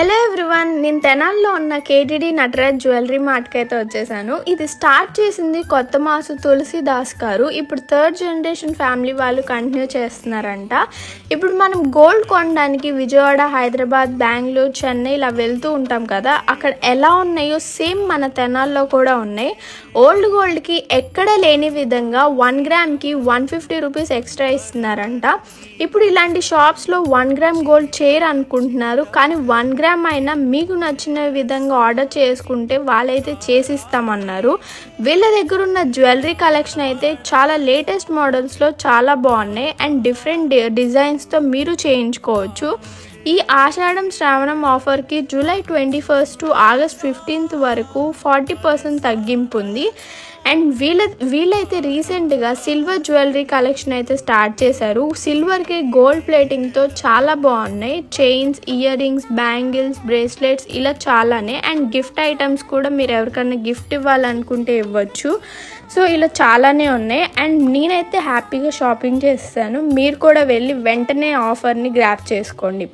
Hello everyone, నేను తెనాల్లో ఉన్న కేటీడీ నటరాజ్ జ్యువెలరీ మార్ట్కి అయితే వచ్చేసాను. ఇది స్టార్ట్ చేసింది కొత్త మాసు తులసిదాస్ గారు. ఇప్పుడు థర్డ్ జనరేషన్ ఫ్యామిలీ వాళ్ళు కంటిన్యూ చేస్తున్నారంట. ఇప్పుడు మనం గోల్డ్ కొనడానికి విజయవాడ, హైదరాబాద్, బెంగళూరు, చెన్నై ఇలా వెళ్తూ ఉంటాం కదా, అక్కడ ఎలా ఉన్నాయో సేమ్ మన తెనాల్లో కూడా ఉన్నాయి. ఓల్డ్ గోల్డ్కి ఎక్కడ లేని విధంగా 1 గ్రామ్కి 150 రూపీస్ ఎక్స్ట్రా ఇస్తున్నారంట. ఇప్పుడు ఇలాంటి షాప్స్లో 1 గ్రామ్ గోల్డ్ చేయరు అనుకుంటున్నారు, కానీ 1 గ్రామ్ అయినా మీకు నచ్చిన విధంగా ఆర్డర్ చేసుకుంటే వాళ్ళైతే చేసిస్తామన్నారు. వీళ్ళ దగ్గర ఉన్న జ్యువెలరీ కలెక్షన్ అయితే చాలా లేటెస్ట్ మోడల్స్లో చాలా బాగున్నాయి అండ్ డిఫరెంట్ డిజైన్స్తో మీరు చేయించుకోవచ్చు. ఈ ఆషాఢం శ్రావణం ఆఫర్కి జూలై 21 టు ఆగస్ట్ 15 వరకు 40% తగ్గింపు ఉంది. అండ్ వీళ్ళైతే రీసెంట్గా సిల్వర్ జ్యువెలరీ కలెక్షన్ అయితే స్టార్ట్ చేశారు. సిల్వర్కి గోల్డ్ ప్లేటింగ్తో చాలా బాగున్నాయి. Chains, ear rings, bangles, bracelets ఇలా చాలానే. అండ్ గిఫ్ట్ ఐటమ్స్ కూడా మీరు ఎవరికైనా గిఫ్ట్ ఇవ్వాలనుకుంటే ఇవ్వచ్చు. సో ఇలా చాలానే ఉన్నాయి అండ్ నేనైతే హ్యాపీగా షాపింగ్ చేస్తాను. మీరు కూడా వెళ్ళి వెంటనే ఆఫర్ని గ్రాప్ చేసుకోండి.